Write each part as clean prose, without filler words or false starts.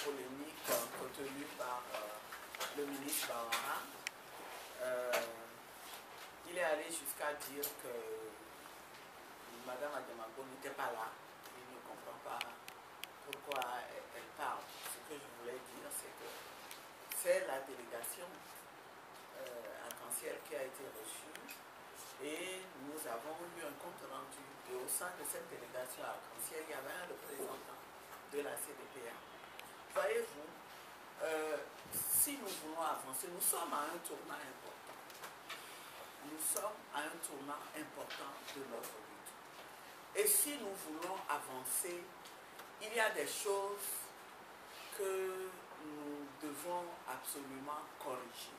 polémique entretenue par le ministre Bawara. Il est allé jusqu'à dire que Mme Ademago n'était pas là. Il ne comprend pas pourquoi elle parle. Ce que je voulais dire, c'est que c'est la délégation arc-en-ciel qui a été reçue et nous avons eu un compte rendu. Et au sein de cette délégation arc-en-ciel, il y avait un représentant de la CDPA. Voyez-vous, si nous voulons avancer, nous sommes à un tournant important. Nous sommes à un tournant important de notre lutte. Et si nous voulons avancer, il y a des choses que nous devons absolument corriger.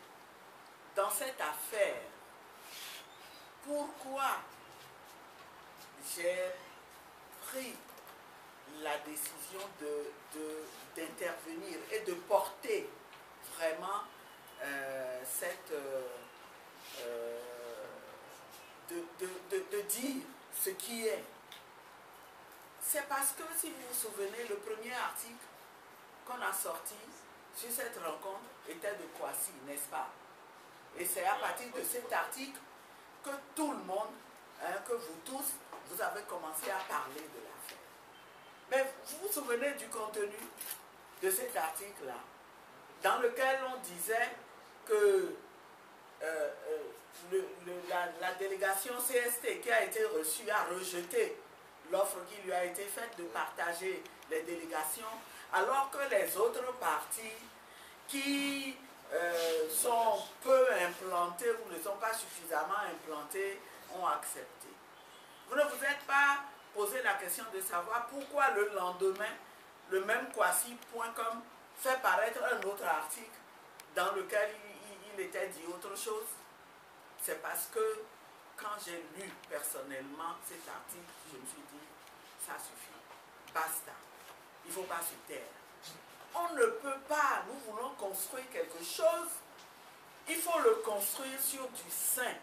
Dans cette affaire, pourquoi j'ai pris la décision d'intervenir et de porter vraiment de dire ce qui est. C'est parce que, si vous vous souvenez, le premier article qu'on a sorti sur cette rencontre était de Kwasi, n'est-ce pas? Et c'est à partir de cet article que tout le monde, que vous tous, vous avez commencé à parler de l'affaire. Mais vous vous souvenez du contenu de cet article-là, dans lequel on disait que la délégation CST qui a été reçue a rejeté l'offre qui lui a été faite de partager les délégations, alors que les autres partis qui sont peu implantés ou ne sont pas suffisamment implantés ont accepté. Vous ne vous êtes pas posé la question de savoir pourquoi le lendemain, le même Kwasi.com fait paraître un autre article dans lequel il était dit autre chose. C'est parce que quand j'ai lu personnellement cet article, je me suis dit, ça suffit, basta, il ne faut pas se taire. On ne peut pas, nous voulons construire quelque chose, il faut le construire sur du sain.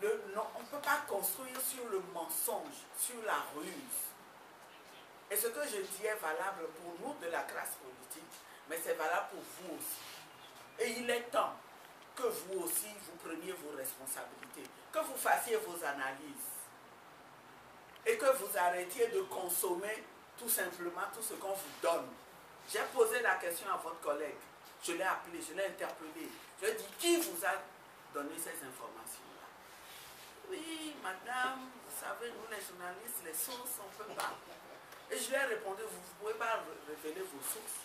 On ne peut pas construire sur le mensonge, sur la ruse. Et ce que je dis est valable pour nous de la classe politique, mais c'est valable pour vous aussi. Et il est temps que vous aussi, vous preniez vos responsabilités, que vous fassiez vos analyses et que vous arrêtiez de consommer tout simplement tout ce qu'on vous donne. J'ai posé la question à votre collègue, je l'ai appelé, je l'ai interpellé, je lui ai dit, qui vous a donné ces informations-là? Oui, madame, vous savez, nous les journalistes, les sources, on ne peut pas. Et je lui ai répondu, vous ne pouvez pas révéler vos sources.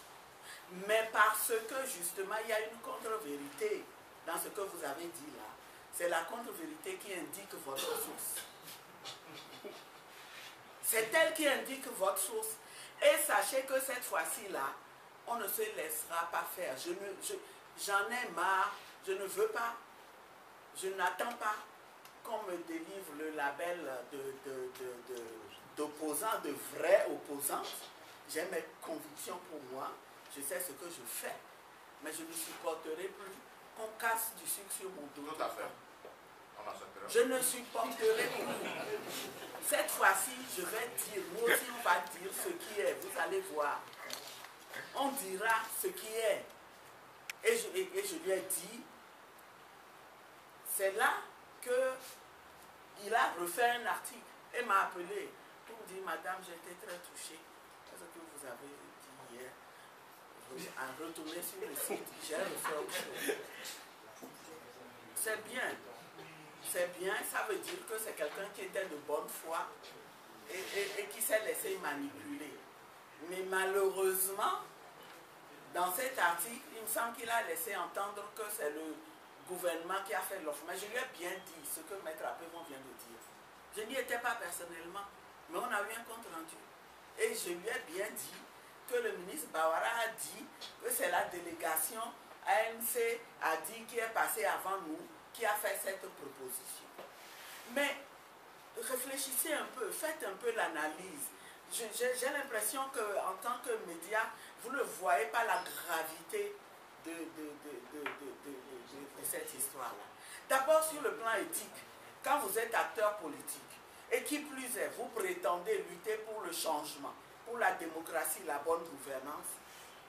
Mais parce que justement, il y a une contre-vérité dans ce que vous avez dit là. C'est la contre-vérité qui indique votre source. C'est elle qui indique votre source. Et sachez que cette fois-ci-là, on ne se laissera pas faire. J'en ai marre, je ne veux pas, je n'attends pas qu'on me délivre le label d'opposant, de vrai opposant. J'ai mes convictions pour moi, je sais ce que je fais, mais je ne supporterai plus qu'on casse du sucre sur mon dos. Tout à fait. Je ne supporterai plus. Cette fois-ci, je vais dire, nous aussi on va dire ce qui est, vous allez voir. On dira ce qui est. Et je lui ai dit, c'est là qu'il a refait un article et m'a appelé pour me dire, madame, j'ai été très touchée par ce que vous avez dit hier. En retourner sur le site, j'ai refait autre chose. C'est bien. C'est bien, ça veut dire que c'est quelqu'un qui était de bonne foi et qui s'est laissé manipuler. Mais malheureusement, dans cet article, il me semble qu'il a laissé entendre que c'est le gouvernement qui a fait l'offre. Mais je lui ai bien dit ce que Maître Apévon vient de dire. Je n'y étais pas personnellement, mais on a eu un compte rendu. Et je lui ai bien dit que le ministre Bawara a dit que c'est la délégation ANC a dit qui est passée avant nous, qui a fait cette proposition. Mais réfléchissez un peu, faites un peu l'analyse. J'ai l'impression qu'en tant que média, vous ne voyez pas la gravité de cette histoire-là. D'abord, sur le plan éthique, quand vous êtes acteur politique, et qui plus est, vous prétendez lutter pour le changement, pour la démocratie, la bonne gouvernance,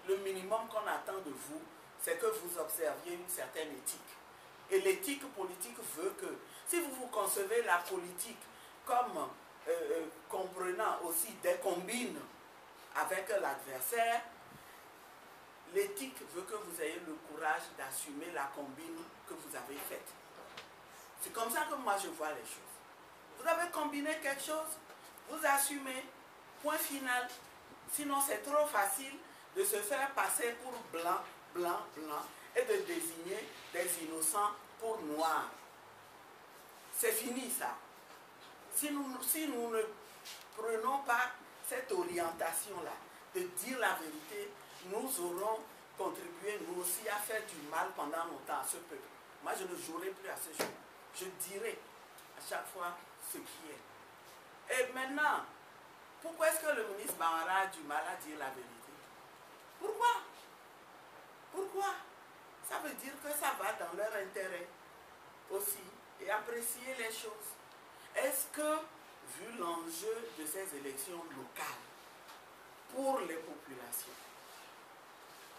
le minimum qu'on attend de vous, c'est que vous observiez une certaine éthique. Et l'éthique politique veut que, si vous concevez la politique comme comprenant aussi des combines avec l'adversaire, l'éthique veut que vous ayez le courage d'assumer la combine que vous avez faite. C'est comme ça que moi je vois les choses. Vous avez combiné quelque chose, vous assumez, point final. Sinon c'est trop facile de se faire passer pour blanc, blanc, blanc et de désigner des innocents pour noirs. C'est fini ça. Si nous ne prenons pas cette orientation-là, de dire la vérité, nous aurons contribué nous aussi à faire du mal pendant longtemps à ce peuple. Moi je ne jouerai plus à ce jeu. Je dirai à chaque fois ce qui est. Et maintenant, pourquoi est-ce que le ministre Bamara a du mal à dire la vérité? Pourquoi? Pourquoi? Ça veut dire que ça va dans leur intérêt aussi et apprécier les choses. Est-ce que, vu l'enjeu de ces élections locales pour les populations,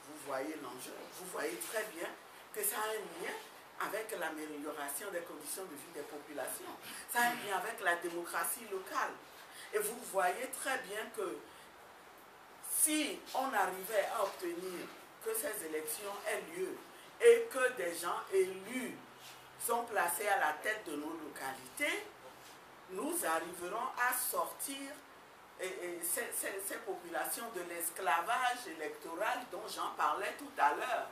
vous voyez l'enjeu, vous voyez très bien que ça a un lien avec l'amélioration des conditions de vie des populations, ça a un lien avec la démocratie locale. Et vous voyez très bien que si on arrivait à obtenir que ces élections aient lieu et que des gens élus sont placés à la tête de nos localités, nous arriverons à sortir ces populations de l'esclavage électoral dont j'en parlais tout à l'heure.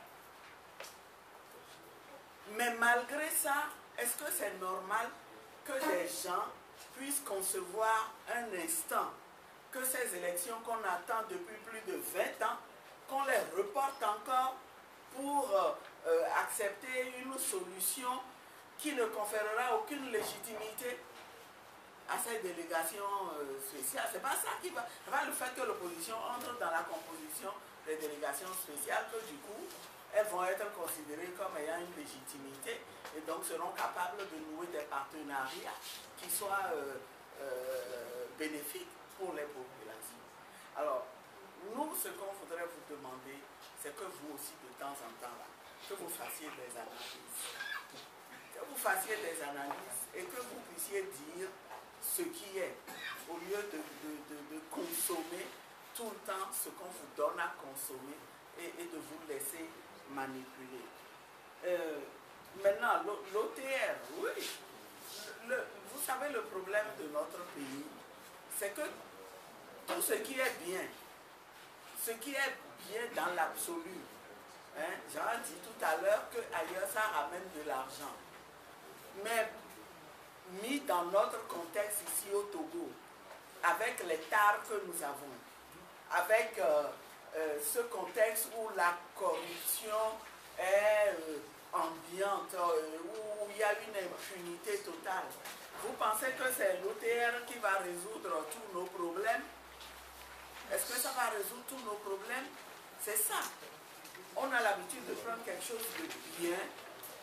Mais malgré ça, est-ce que c'est normal que des gens puissent concevoir un instant que ces élections qu'on attend depuis plus de 20 ans, qu'on les reporte encore pour accepter une solution qui ne conférera aucune légitimité à cette délégation spéciale? C'est pas ça qui va... C'est pas le fait que l'opposition entre dans la composition des délégations spéciales que du coup, elles vont être considérées comme ayant une légitimité et donc seront capables de nouer des partenariats qui soient bénéfiques pour les populations. Alors, nous, ce qu'on voudrait vous demander, c'est que vous aussi, de temps en temps, là, que vous fassiez des analyses. Que vous fassiez des analyses et que vous puissiez dire ce qui est, au lieu de consommer tout le temps ce qu'on vous donne à consommer et de vous laisser manipuler. Maintenant, l'OTR, oui. Vous savez, le problème de notre pays, c'est que tout ce qui est bien dans l'absolu, hein, j'en ai dit tout à l'heure qu'ailleurs ça ramène de l'argent. Mais mis dans notre contexte ici au Togo, avec les tares que nous avons, avec ce contexte où la corruption est ambiante, où il y a une impunité totale, vous pensez que c'est l'OTR qui va résoudre tous nos problèmes? Est-ce que ça va résoudre tous nos problèmes? C'est ça. On a l'habitude de prendre quelque chose de bien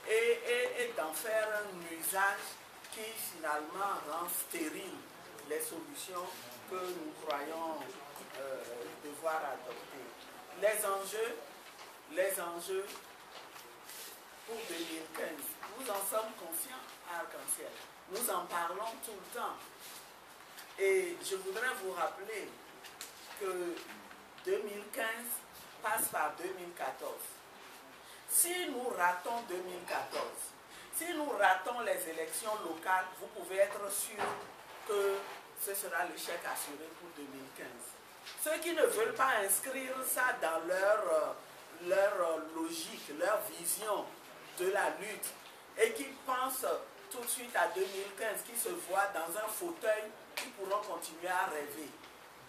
et d'en faire un usage qui finalement rend stérile les solutions que nous croyons devoir adopter. Les enjeux pour 2015, nous en sommes conscients à Arc-en-Ciel. Nous en parlons tout le temps. Et je voudrais vous rappeler que 2015 passe par 2014. Si nous ratons 2014, si nous ratons les élections locales, vous pouvez être sûr que ce sera l'échec assuré pour 2015. Ceux qui ne veulent pas inscrire ça dans leur logique, leur vision de la lutte, et qui pensent tout de suite à 2015, qui se voient dans un fauteuil, qui pourront continuer à rêver.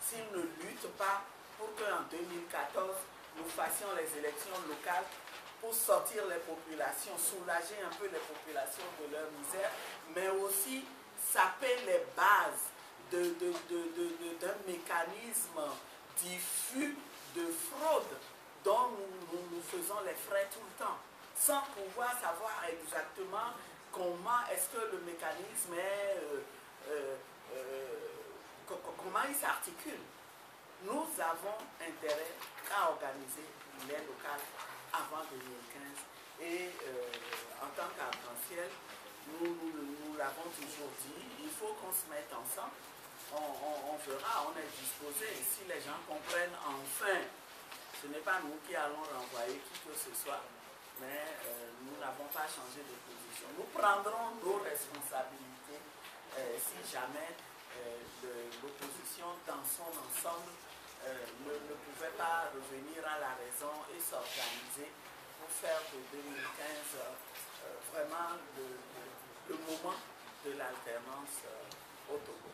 S'ils ne luttent pas pour qu'en 2014, nous fassions les élections locales pour sortir les populations, soulager un peu les populations de leur misère, mais aussi saper les bases d'un mécanisme diffus de fraude dont nous faisons les frais tout le temps, sans pouvoir savoir exactement comment est-ce que le mécanisme est, comment il s'articule. nous avons intérêt à organiser les locales avant 2015. Et en tant qu'arc-en-ciel, nous l'avons toujours dit, il faut qu'on se mette ensemble. On verra, on est disposé. Si les gens comprennent enfin, ce n'est pas nous qui allons renvoyer qui que ce soit, mais nous n'avons pas changé de position. Nous prendrons nos responsabilités si jamais l'opposition dans son ensemble ne pouvait pas revenir à la raison et s'organiser pour faire de 2015 vraiment le moment de l'alternance au Togo.